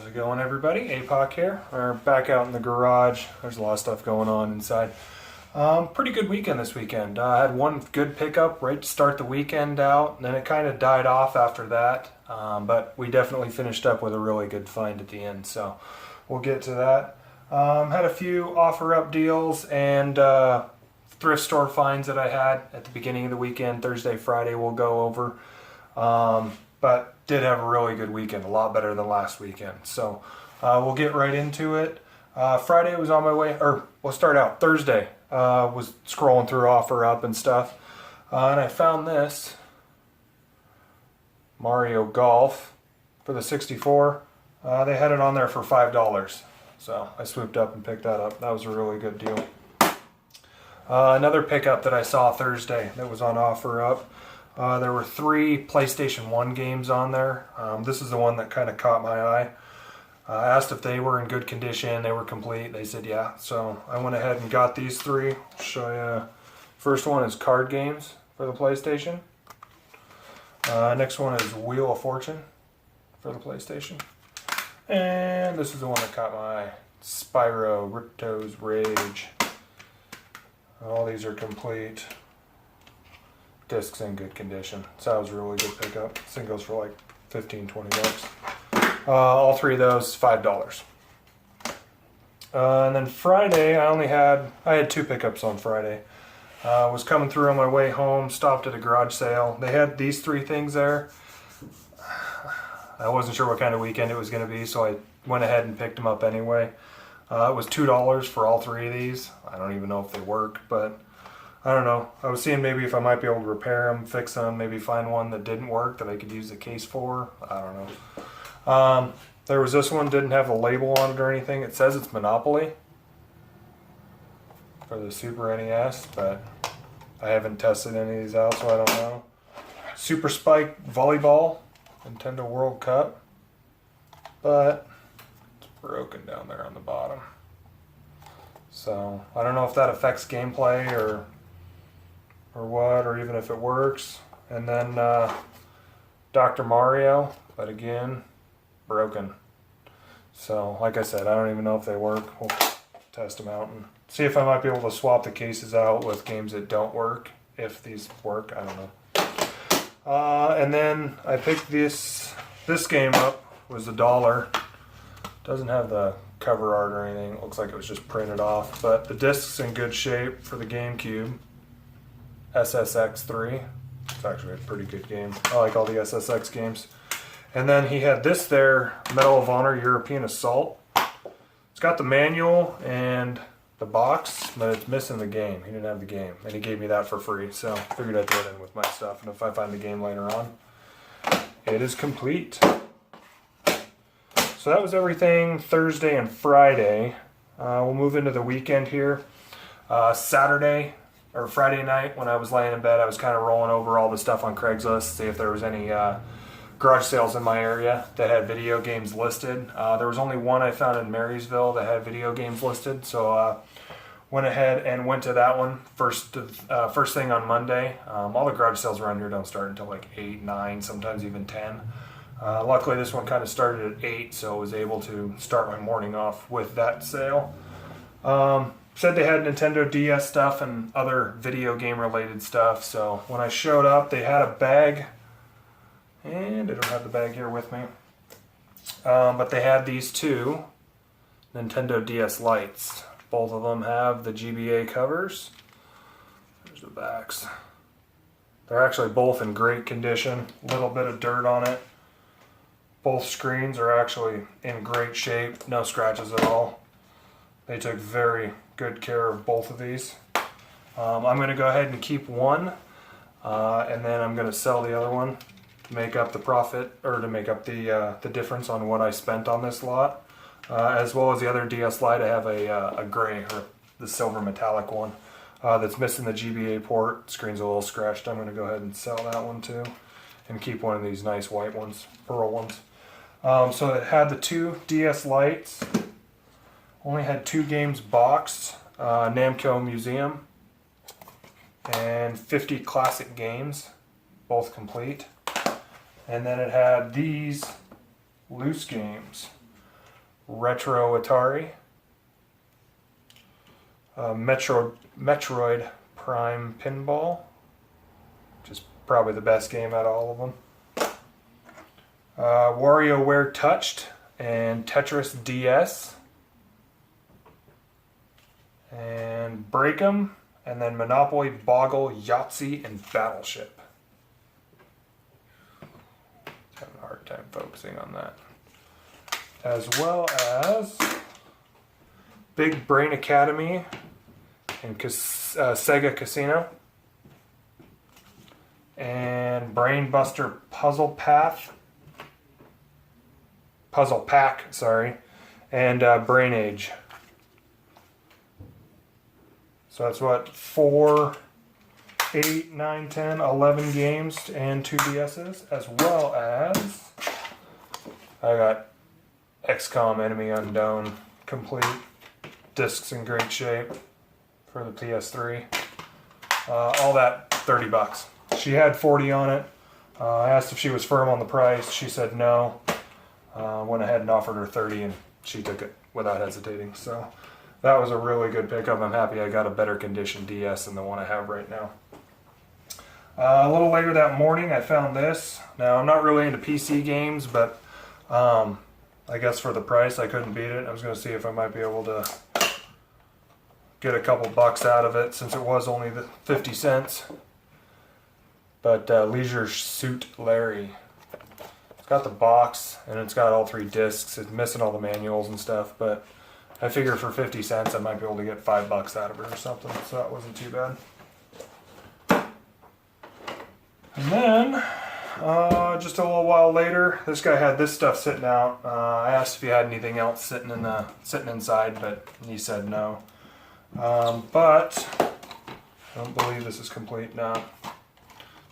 How's it going, everybody? APOC here. We're back out in the garage. There's a lot of stuff going on inside. Pretty good weekend this weekend. I had one good pickup right to start the weekend out, and then it kind of died off after that. But we definitely finished up with a really good find at the end, so we'll get to that. Had a few offer-up deals and thrift store finds that I had at the beginning of the weekend. Thursday, Friday we'll go over. But did have a really good weekend, a lot better than last weekend. So we'll get right into it. Friday was on my way, or we'll start out. Thursday was scrolling through offer up and stuff. And I found this Mario Golf for the 64. They had it on there for $5. So I swooped up and picked that up. That was a really good deal. Another pickup that I saw Thursday that was on offer up. There were 3 PlayStation 1 games on there. This is the one that kind of caught my eye. I asked if they were in good condition, they were complete. They said yeah. So I went ahead and got these 3. I'll show you. First one is card games for the PlayStation. Next one is Wheel of Fortune for the PlayStation. And this is the one that caught my eye. Spyro Ripto's Rage. All these are complete. Discs in good condition. So that was a really good pickup. This thing goes for like 15-20 bucks. All 3 of those, $5. And then Friday, I had 2 pickups on Friday. Was coming through on my way home, stopped at a garage sale. They had these 3 things there. I wasn't sure what kind of weekend it was going to be, so I went ahead and picked them up anyway. It was $2 for all 3 of these. I don't even know if they work, but I don't know. I was seeing maybe if I might be able to repair them, fix them, maybe find one that didn't work that I could use the case for. I don't know. There was this one, didn't have a label on it or anything. It says it's Monopoly for the Super NES, but I haven't tested any of these out, so I don't know. Super Spike Volleyball, Nintendo World Cup, but it's broken down there on the bottom. So I don't know if that affects gameplay or what, or even if it works. And then Dr. Mario, but again, broken. So like I said, I don't even know if they work. We'll test them out and see if I might be able to swap the cases out with games that don't work, if these work. I don't know. And then I picked this game up. It was $1. Doesn't have the cover art or anything. It looks like it was just printed off, but the disc's in good shape for the GameCube. SSX3. It's actually a pretty good game. I like all the SSX games. And then he had this there, Medal of Honor European Assault. It's got the manual and the box, but it's missing the game. He didn't have the game, and he gave me that for free, so I figured I'd throw it in with my stuff, and if I find the game later on, it is complete. So that was everything Thursday and Friday. We'll move into the weekend here. Saturday or Friday night when I was laying in bed, I was kind of rolling over all the stuff on Craigslist, see if there was any garage sales in my area that had video games listed. There was only one I found in Marysville that had video games listed, so went ahead and went to that one first thing on Monday. All the garage sales around here don't start until like 8, 9, sometimes even 10. Luckily this one kind of started at 8, so I was able to start my morning off with that sale. Said they had Nintendo DS stuff and other video game related stuff, so when I showed up they had a bag, and I don't have the bag here with me, but they had these 2 Nintendo DS Lites. Both of them have the GBA covers. There's the backs. They're actually both in great condition, a little bit of dirt on it. Both screens are actually in great shape, no scratches at all. They took very good care of both of these. I'm going to go ahead and keep one, and then I'm going to sell the other one to make up the profit, or to make up the difference on what I spent on this lot. As well as the other DS Lite, I have a gray, or the silver metallic one, that's missing the GBA port. Screen's a little scratched. I'm going to go ahead and sell that one too, and keep one of these nice white ones, pearl ones. So it had the 2 DS Lites. Only had 2 games boxed, Namco Museum, and 50 classic games, both complete. And then it had these loose games. Retro Atari, Metroid Prime Pinball, which is probably the best game out of all of them. WarioWare Touched and Tetris DS. And Break'em, and then Monopoly, Boggle, Yahtzee, and Battleship. Having a hard time focusing on that. As well as Big Brain Academy and Sega Casino. And Brain Buster Puzzle Pack, sorry. And Brain Age. So that's what, 4, 8, 9, 10, 11 games and 2 DS's, as well as I got XCOM Enemy Unknown complete, discs in great shape for the PS3. All that $30. She had 40 on it. I asked if she was firm on the price. She said no. Went ahead and offered her 30, and she took it without hesitating. So that was a really good pickup. I'm happy I got a better condition DS than the one I have right now. A little later that morning, I found this. Now, I'm not really into PC games, but I guess for the price, I couldn't beat it. I was going to see if I might be able to get a couple bucks out of it, since it was only the 50 cents. But Leisure Suit Larry. It's got the box, and it's got all 3 discs. It's missing all the manuals and stuff, but I figured for 50 cents I might be able to get $5 out of it or something, so that wasn't too bad. And then, just a little while later, this guy had this stuff sitting out. I asked if he had anything else sitting inside, but he said no. But I don't believe this is complete. No,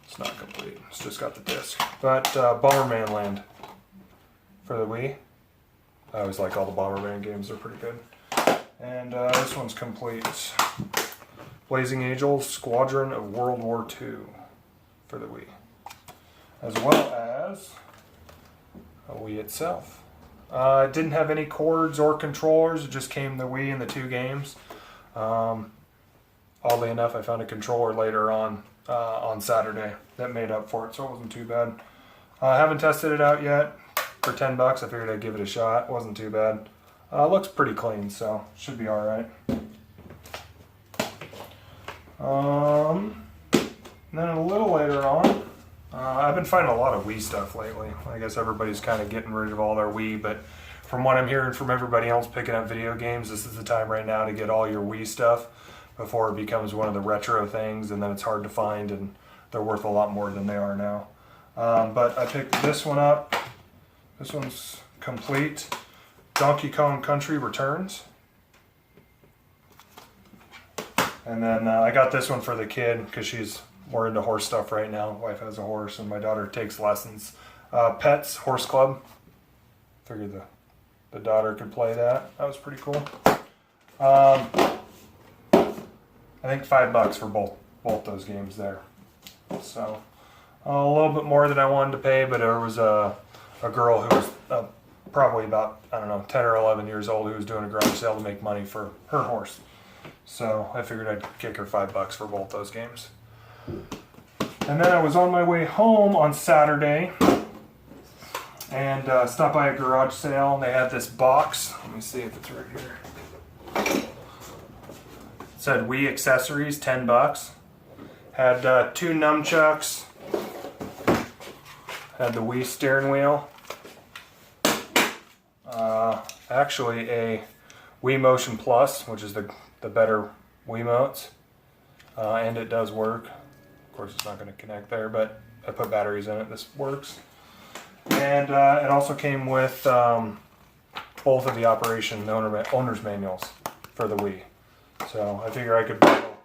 it's not complete. It's just got the disc. But Bomberman Land for the Wii. I always like all the Bomberman games. They're pretty good. And this one's complete. Blazing Angels Squadron of World War II for the Wii. As well as a Wii itself. It didn't have any cords or controllers. It just came the Wii and the 2 games. Oddly enough, I found a controller later on Saturday that made up for it, so it wasn't too bad. I haven't tested it out yet. For $10, I figured I'd give it a shot. It wasn't too bad. Looks pretty clean, so should be alright. Then a little later on, I've been finding a lot of Wii stuff lately. I guess everybody's kind of getting rid of all their Wii, but from what I'm hearing from everybody else picking up video games, this is the time right now to get all your Wii stuff before it becomes one of the retro things, and then it's hard to find, and they're worth a lot more than they are now. But I picked this one up. This one's complete. Donkey Kong Country Returns. And then I got this one for the kid because she's more into horse stuff right now. Wife has a horse and my daughter takes lessons. Pets Horse Club. Figured the daughter could play that. That was pretty cool. I think $5 for both those games there. So a little bit more than I wanted to pay, but there was a girl who was probably about, I don't know, 10 or 11 years old who was doing a garage sale to make money for her horse. So I figured I'd kick her $5 for both those games. And then I was on my way home on Saturday and stopped by a garage sale, and they had this box. Let me see if it's right here. It said Wii accessories, $10. Had 2 nunchucks. Had the Wii steering wheel. Actually a Wii Motion Plus, which is the better Wiimotes. And it does work. Of course it's not going to connect there, but I put batteries in it. This works. And it also came with both of the operation owner's manuals for the Wii. So I figure I could borrow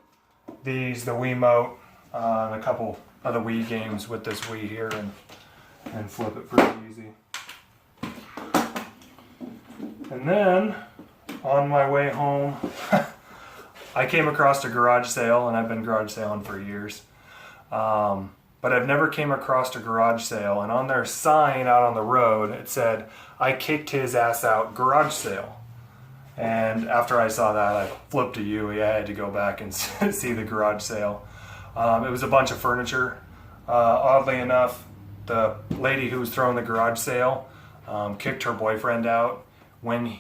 these, the Wiimote, and a couple of the Wii games with this Wii here and flip it pretty easy. And then, on my way home, I came across a garage sale, and I've been garage sailing for years. but I've never came across a garage sale. And on their sign out on the road, it said, "I kicked his ass out, garage sale." And after I saw that, I flipped a U. I had to go back and see the garage sale. It was a bunch of furniture. Oddly enough, the lady who was throwing the garage sale kicked her boyfriend out. When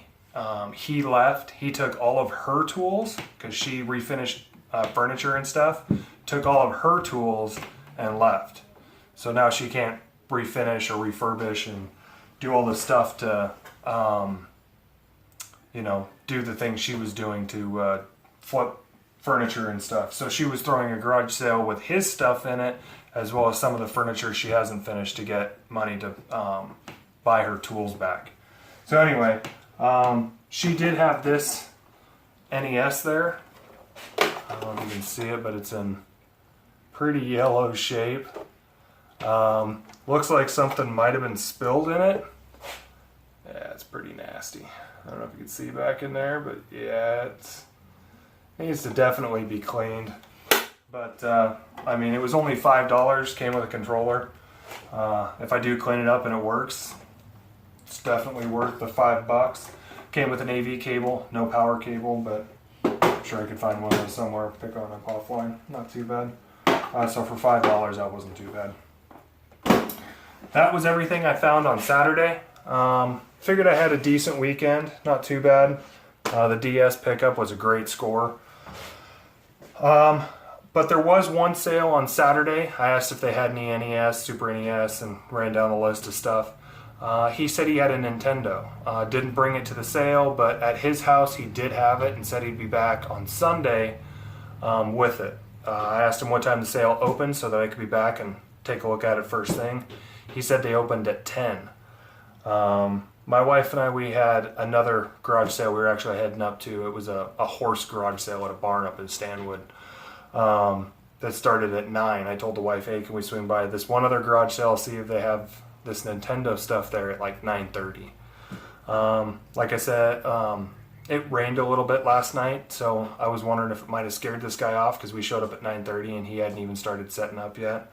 he left, he took all of her tools, because she refinished furniture and stuff, took all of her tools and left. So now she can't refinish or refurbish and do all the stuff to, do the things she was doing to flip furniture and stuff. So she was throwing a garage sale with his stuff in it, as well as some of the furniture she hasn't finished, to get money to buy her tools back. So anyway, she did have this NES there. I don't know if you can see it, but it's in pretty yellow shape. Looks like something might have been spilled in it. Yeah, it's pretty nasty. I don't know if you can see back in there, but yeah, it needs to definitely be cleaned. But, it was only $5, came with a controller. If I do clean it up and it works, it's definitely worth the $5. Came with an AV cable, no power cable, but I'm sure I could find one of those somewhere, pick one up offline. Not too bad. So for $5, that wasn't too bad. That was everything I found on Saturday. Figured I had a decent weekend, not too bad. The DS pickup was a great score. But there was one sale on Saturday. I asked if they had any NES, Super NES, and ran down the list of stuff. He said he had a Nintendo. Didn't bring it to the sale, but at his house he did have it, and said he'd be back on Sunday with it. I asked him what time the sale opened so that I could be back and take a look at it first thing. He said they opened at 10. My wife and I, we had another garage sale we were actually heading up to. It was a horse garage sale at a barn up in Stanwood. That started at 9. I told the wife, "Hey, can we swing by this one other garage sale, see if they have this Nintendo stuff there," at like 9:30. Like I said, it rained a little bit last night, so I was wondering if it might have scared this guy off, because we showed up at 9:30 and he hadn't even started setting up yet.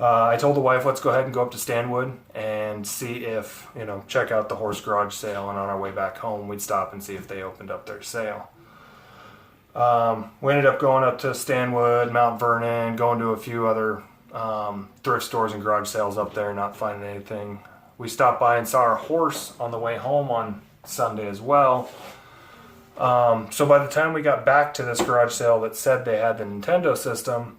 I told the wife, let's go ahead and go up to Stanwood and see if, check out the horse garage sale, and on our way back home, we'd stop and see if they opened up their sale. We ended up going up to Stanwood, Mount Vernon, going to a few other thrift stores and garage sales up there, not finding anything. We stopped by and saw our horse on the way home on Sunday as well. So by the time we got back to this garage sale that said they had the Nintendo system,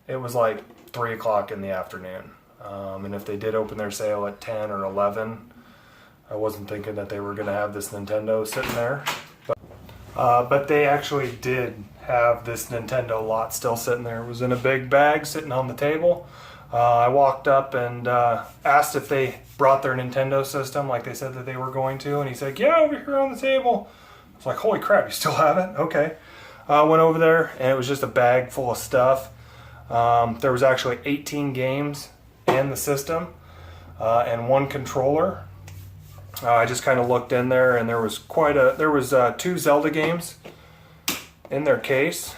it was like 3 o'clock in the afternoon. And if they did open their sale at 10 or 11, I wasn't thinking that they were going to have this Nintendo sitting there. But they actually did have this Nintendo lot still sitting there. It was in a big bag sitting on the table. I walked up and asked if they brought their Nintendo system like they said that they were going to, and he said, "Yeah, over here on the table." I was like, "Holy crap, you still have it?" Okay. Went over there, and it was just a bag full of stuff. There was actually 18 games in the system and one controller. I just kind of looked in there, and there was 2 Zelda games in their case,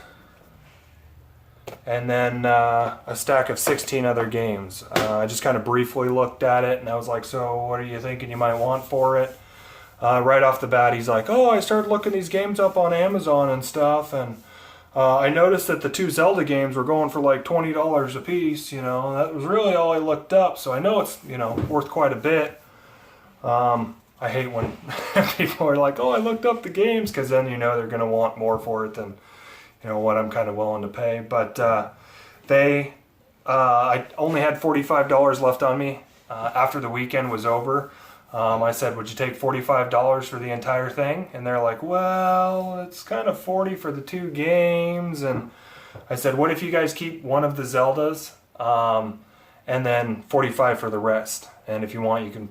and then a stack of 16 other games. I just kind of briefly looked at it, and I was like, "So what are you thinking you might want for it?" Right off the bat, he's like, "Oh, I started looking these games up on Amazon and stuff, and I noticed that the 2 Zelda games were going for like $20 a piece, that was really all I looked up, so I know it's, worth quite a bit." I hate when people are like, "Oh, I looked up the games," because then they're going to want more for it than, what I'm kind of willing to pay. But I only had $45 left on me after the weekend was over. I said, "Would you take $45 for the entire thing?" And they're like, "Well, it's kind of 40 for the 2 games." And I said, "What if you guys keep one of the Zeldas, and then 45 for the rest? And if you want, you can,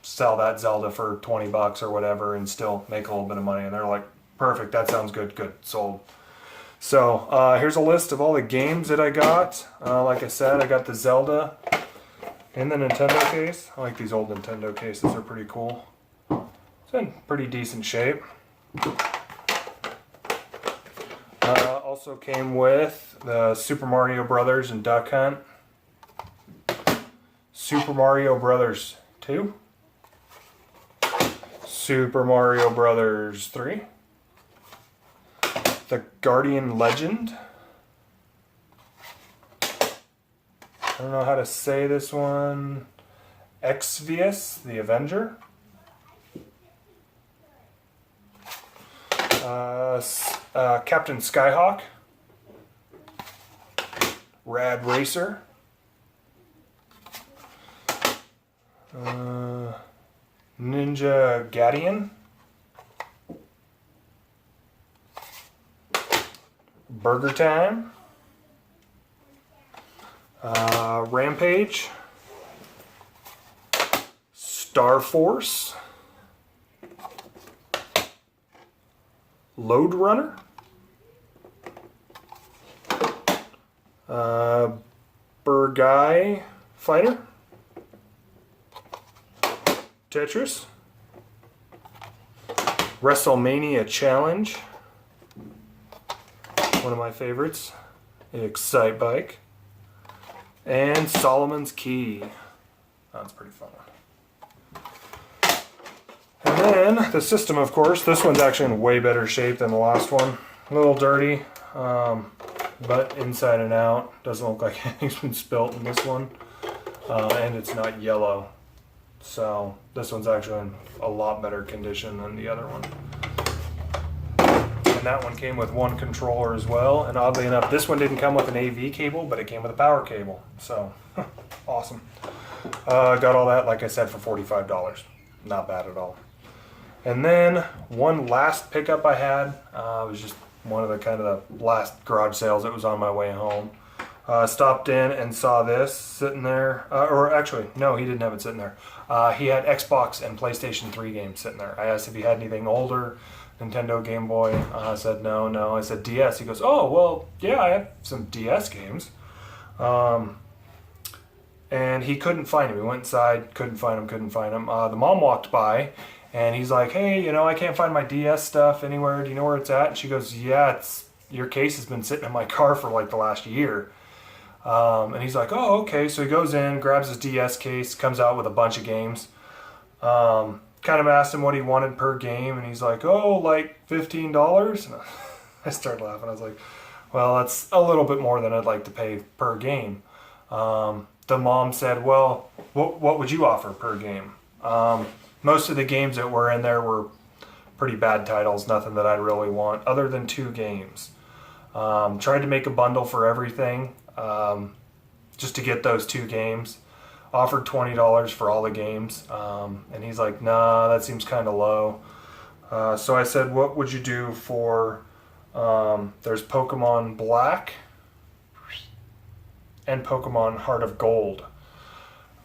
sell that Zelda for $20 or whatever and still make a little bit of money." And they're like, "Perfect, that sounds good, sold." So here's a list of all the games that I got. Like I said, I got the Zelda in the Nintendo case. I like these old Nintendo cases, they're pretty cool. It's in pretty decent shape. also came with the Super Mario Brothers and Duck Hunt, Super Mario Brothers 2, Super Mario Brothers 3, the Guardian Legend. I don't know how to say this one. Exvius, the Avenger. Captain Skyhawk. Rad Racer. Ninja Gaiden. Burger Time. Rampage. Star Force. Load Runner. Burgai Fighter. Tetris. WrestleMania Challenge. One of my favorites. Excite Bike. And Solomon's Key. That's pretty fun. And then the system, of course. This one's actually in way better shape than the last one. A little dirty, but inside and out. Doesn't look like anything's been spilt in this one. And it's not yellow. So this one's actually in a lot better condition than the other one. And that one came with one controller as well. And oddly enough, this one didn't come with an AV cable, but it came with a power cable. So, awesome. Got all that, like I said, for $45. Not bad at all. And then one last pickup I had, was just one of the kind of the last garage sales that was on my way home. Stopped in and saw this sitting there, or actually, no, he didn't have it sitting there. He had Xbox and PlayStation 3 games sitting there. I asked if he had anything older, Nintendo, Game Boy. I said no. I said DS. He goes, oh, well, yeah, I have some DS games. And he couldn't find him. He went inside, couldn't find him. The mom walked by, and he's like, hey, I can't find my DS stuff anywhere. Do you know where it's at? And she goes, yeah, your case has been sitting in my car for like the last year. And he's like, oh, okay. So he goes in, grabs his DS case, comes out with a bunch of games. Kind of asked him what he wanted per game, and he's like, oh, like $15? And I started laughing. I was like, well, that's a little bit more than I'd like to pay per game. The mom said, well, what would you offer per game? Most of the games that were in there were pretty bad titles, nothing that I'd really want, other than 2 games. Tried to make a bundle for everything, just to get those 2 games. Offered $20 for all the games, and he's like, nah, that seems kind of low. So I said, what would you do for, there's Pokemon Black and Pokemon Heart of Gold.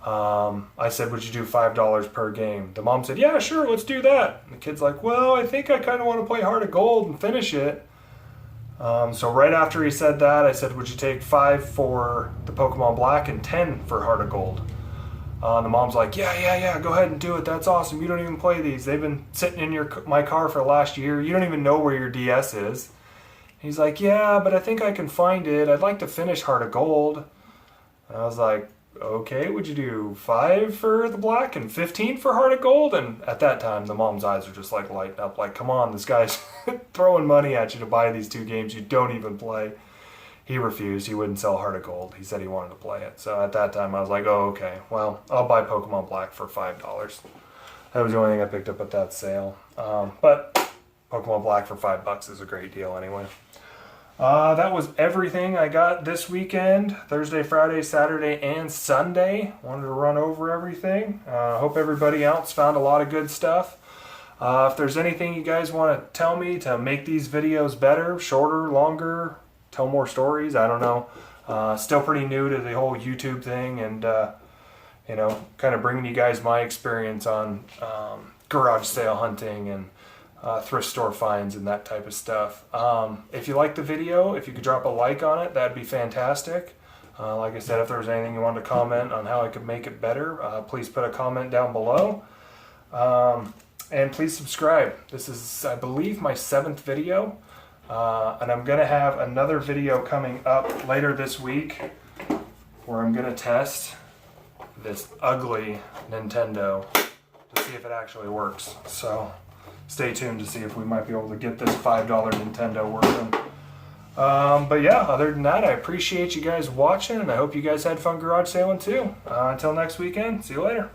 I said, would you do $5 per game? The mom said, yeah, sure, let's do that. And the kid's like, well, I think I kind of want to play Heart of Gold and finish it. So right after he said that, I said, would you take 5 for the Pokemon Black and 10 for Heart of Gold? The mom's like, yeah, go ahead and do it. That's awesome. You don't even play these. They've been sitting in my car for the last year. You don't even know where your DS is. He's like, yeah, but I think I can find it. I'd like to finish Heart of Gold. And I was like, okay, would you do 5 for the Black and 15 for Heart of Gold? And at that time, the mom's eyes are just like lighting up. Like, come on, this guy's throwing money at you to buy these 2 games you don't even play. He refused. He wouldn't sell Heart of Gold. He said he wanted to play it. So at that time, I was like, oh, okay. Well, I'll buy Pokemon Black for $5. That was the only thing I picked up at that sale. But Pokemon Black for $5 is a great deal anyway. That was everything I got this weekend. Thursday, Friday, Saturday, and Sunday. Wanted to run over everything. Hope everybody else found a lot of good stuff. If there's anything you guys want to tell me to make these videos better, shorter, longer, tell more stories, I don't know. Still pretty new to the whole YouTube thing, and kind of bringing you guys my experience on garage sale hunting and thrift store finds and that type of stuff. If you like the video, if you could drop a like on it, that'd be fantastic. Like I said, if there was anything you wanted to comment on how I could make it better, please put a comment down below. And please subscribe. This is, I believe, my 7th video. And I'm going to have another video coming up later this week where I'm going to test this ugly Nintendo to see if it actually works. So stay tuned to see if we might be able to get this $5 Nintendo working. But yeah, other than that, I appreciate you guys watching, and I hope you guys had fun garage sailing too. Until next weekend, see you later.